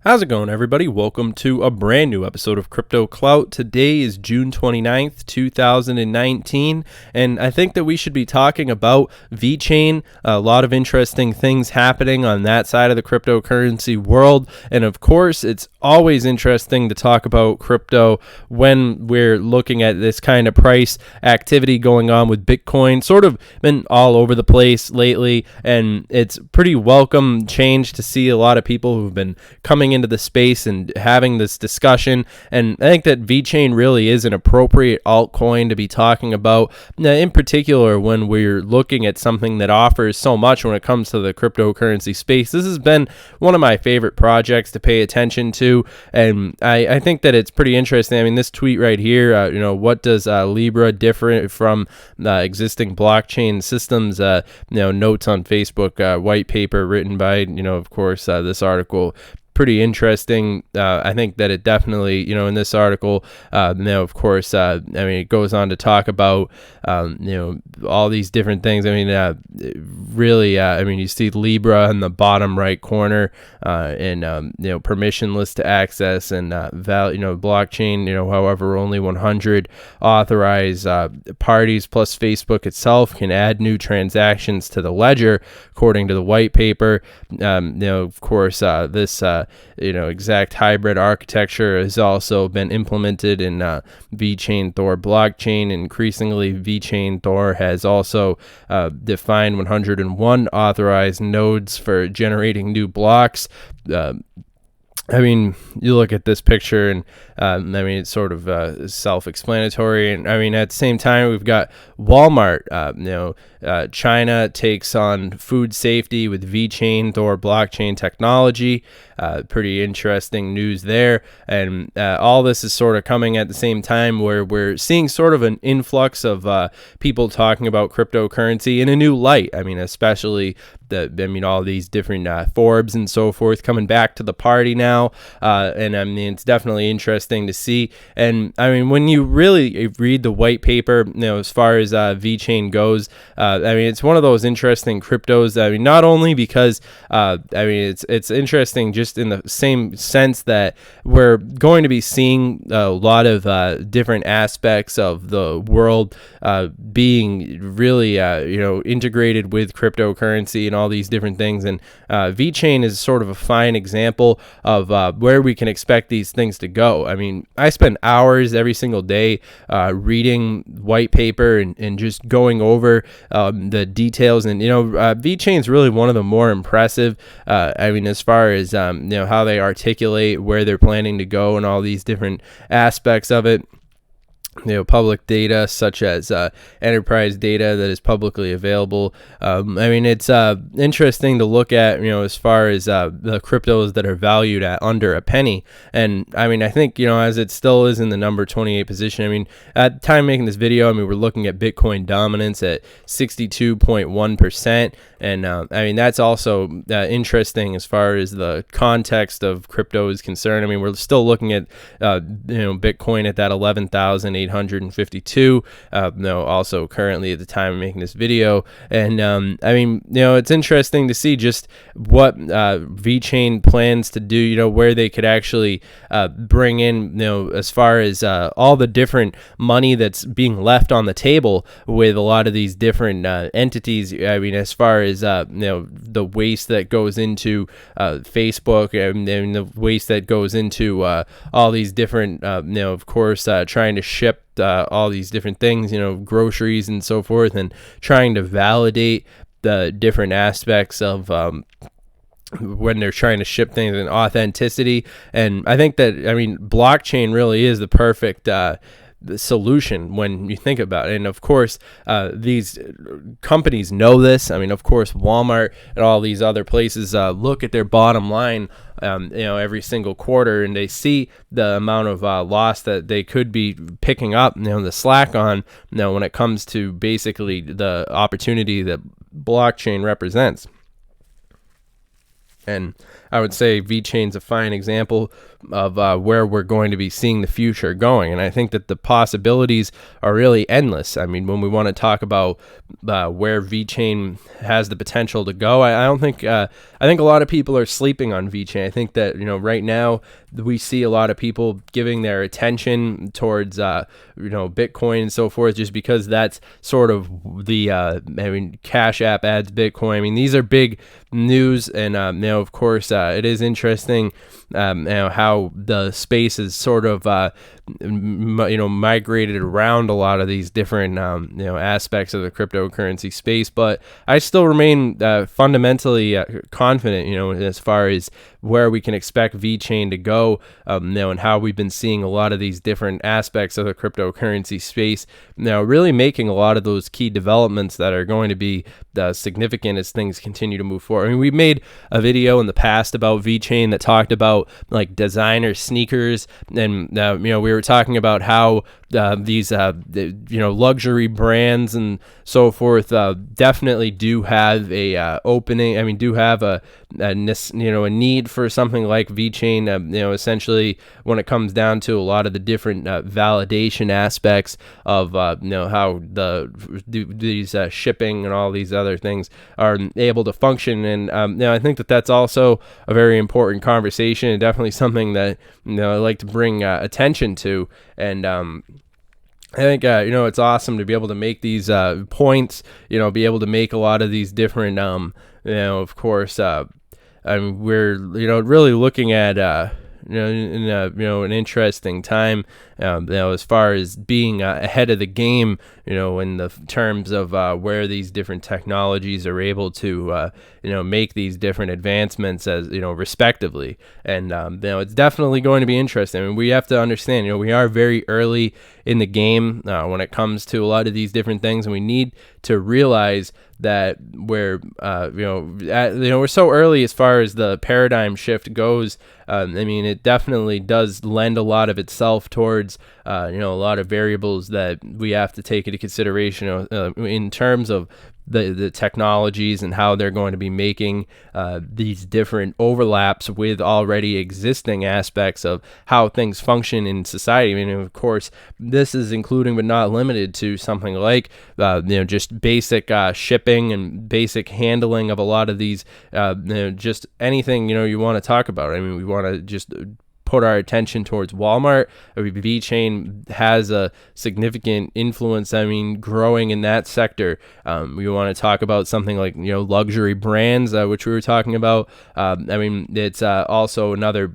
How's it going, everybody? Welcome to a brand new episode of Crypto Clout. Today is June 29th, 2019, and I think that we should be talking about VeChain. A lot of interesting things happening on that side of the cryptocurrency world, and of course, it's always interesting to talk about crypto when we're looking at this kind of price activity going on with Bitcoin. Sort of been all over the place lately, and it's pretty welcome change to see a lot of people who've been coming into the space and having this discussion. And I think that VeChain really is an appropriate altcoin to be talking about, in particular when we're looking at something that offers so much when it comes to the cryptocurrency space. This has been one of my favorite projects to pay attention to, and I think that it's pretty interesting. I mean, this tweet right here, what does Libra differ from existing blockchain systems? Notes on Facebook, white paper written by, of course, this article. Pretty interesting. I think that it definitely, in this article, of course, it goes on to talk about, all these different things. You see Libra in the bottom right corner, and, permissionless to access and, blockchain, however, only 100 authorized parties plus Facebook itself can add new transactions to the ledger, according to the white paper. Of course, this exact hybrid architecture has also been implemented in VeChain Thor blockchain. Increasingly, VeChain Thor has also defined 101 authorized nodes for generating new blocks. You look at this picture and, it's sort of self-explanatory. And at the same time, we've got Walmart. China takes on food safety with VeChain Thor blockchain technology. Pretty interesting news there. And all this is sort of coming at the same time where we're seeing sort of an influx of people talking about cryptocurrency in a new light. Especially all these different Forbes and so forth coming back to the party now. It's definitely interesting to see. And when you really read the white paper, as far as VeChain goes, it's one of those interesting cryptos. Not only because, it's interesting just in the same sense that we're going to be seeing a lot of different aspects of the world being really, integrated with cryptocurrency and all these different things. And VeChain is sort of a fine example of where we can expect these things to go. I spend hours every single day reading white paper and just going over the details. And VeChain is really one of the more impressive. As far as how they articulate where they're planning to go and all these different aspects of it. Public data such as enterprise data that is publicly available. It's interesting to look at, as far as the cryptos that are valued at under a penny. And I think, as it still is in the number 28 position, at the time making this video, we're looking at Bitcoin dominance at 62.1%. And that's also interesting as far as the context of crypto is concerned. We're still looking at, Bitcoin at that 11,852, also currently at the time of making this video. And, it's interesting to see just what VeChain plans to do, where they could actually bring in, as far as all the different money that's being left on the table with a lot of these different entities. As far as, the waste that goes into Facebook and the waste that goes into all these different, of course, trying to ship all these different things, groceries and so forth, and trying to validate the different aspects of when they're trying to ship things and authenticity. And I think that, blockchain really is the perfect the solution when you think about it. And of course, these companies know this. Of course, Walmart and all these other places look at their bottom line, every single quarter, and they see the amount of loss that they could be picking up, the slack on, when it comes to basically the opportunity that blockchain represents. And I would say VeChain's a fine example of where we're going to be seeing the future going. And I think that the possibilities are really endless. I mean, when we want to talk about where VeChain has the potential to go, I don't think, I think a lot of people are sleeping on VeChain. I think that, right now we see a lot of people giving their attention towards, Bitcoin and so forth, just because that's sort of the, Cash App adds Bitcoin. I mean, these are big news, and of course, it is interesting, how the space is sort of, migrated around a lot of these different, aspects of the cryptocurrency space. But I still remain fundamentally confident, as far as where we can expect VeChain to go, and how we've been seeing a lot of these different aspects of the cryptocurrency space, really making a lot of those key developments that are going to be significant as things continue to move forward. I mean, we made a video in the past about VeChain that talked about like designer sneakers, and we were talking about how these luxury brands and so forth definitely do have a opening. I mean, do have a need for something like VeChain. Essentially, when it comes down to a lot of the different validation aspects of how these shipping and all these other things are able to function. And I think that that's also a very important conversation, and definitely something that I like to bring attention to. And I think, it's awesome to be able to make these points, be able to make a lot of these different, of course, we're, really looking at, an interesting time, as far as being ahead of the game, in the terms of where these different technologies are able to, make these different advancements as, respectively. And, it's definitely going to be interesting. I mean, we have to understand, we are very early in the game when it comes to a lot of these different things, and we need to realize that we're we're so early as far as the paradigm shift goes. It definitely does lend a lot of itself towards a lot of variables that we have to take into consideration in terms of the technologies and how they're going to be making these different overlaps with already existing aspects of how things function in society. I mean, of course, this is including but not limited to something like just basic shipping and basic handling of a lot of these just anything you want to talk about. I mean, we want to just put our attention towards Walmart. VeChain has a significant influence, growing in that sector. We want to talk about something like, luxury brands, which we were talking about. It's also another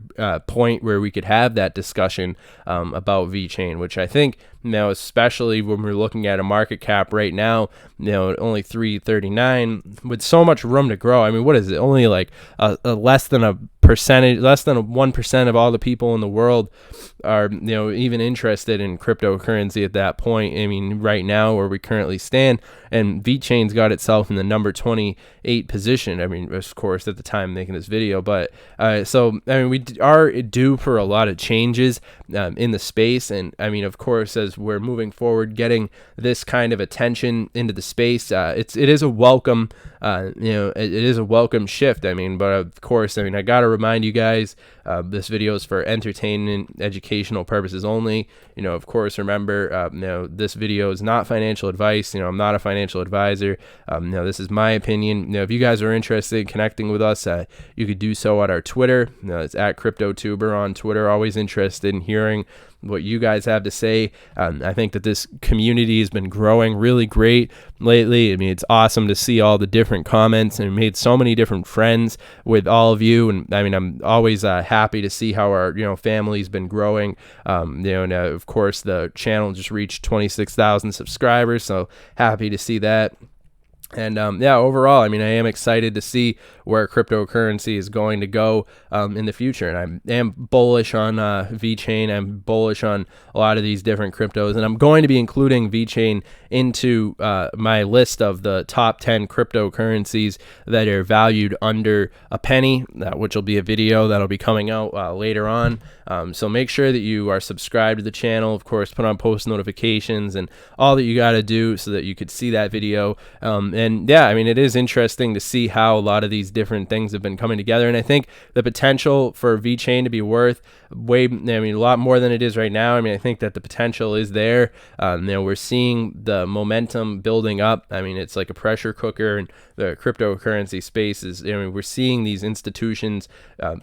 point where we could have that discussion about VeChain, which I think, especially when we're looking at a market cap right now, only 339 with so much room to grow. I mean, what is it? Only like a less than 1% of all the people in the world are, even interested in cryptocurrency at that point. I mean, right now where we currently stand, and VeChain's got itself in the number 28 position. I mean, of course, at the time making this video, but we are due for a lot of changes in the space. And of course, as we're moving forward, getting this kind of attention into the space, it is a welcome, it is a welcome shift. But of course, I got to remind you guys, this video is for entertainment, educational purposes only. Of course, remember, this video is not financial advice. I'm not a financial advisor. This is my opinion. If you guys are interested in connecting with us, you could do so at our Twitter. It's at CryptoTuber on Twitter. Always interested in hearing what you guys have to say. I think that this community has been growing really great lately. It's awesome to see all the different comments, and made so many different friends with all of you. And I'm always happy to see how our family's been growing. And of course, the channel just reached 26,000 subscribers, so happy to see that. And overall, I am excited to see where cryptocurrency is going to go in the future. And I am bullish on VeChain. I'm bullish on a lot of these different cryptos. And I'm going to be including VeChain into my list of the top 10 cryptocurrencies that are valued under a penny, which will be a video that'll be coming out later on. So make sure that you are subscribed to the channel. Of course, put on post notifications and all that you got to do so that you could see that video. It is interesting to see how a lot of these different things have been coming together. And I think the potential for VeChain to be worth a lot more than it is right now. I mean, I think that the potential is there. We're seeing the momentum building up. I mean, it's like a pressure cooker, and the cryptocurrency space is, we're seeing these institutions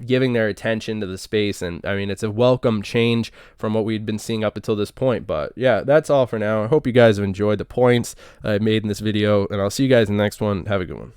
giving their attention to the space. And I mean, it's a welcome change from what we'd been seeing up until this point. But yeah, that's all for now. I hope you guys have enjoyed the points I made in this video, and I'll see you guys in the next one. Have a good one.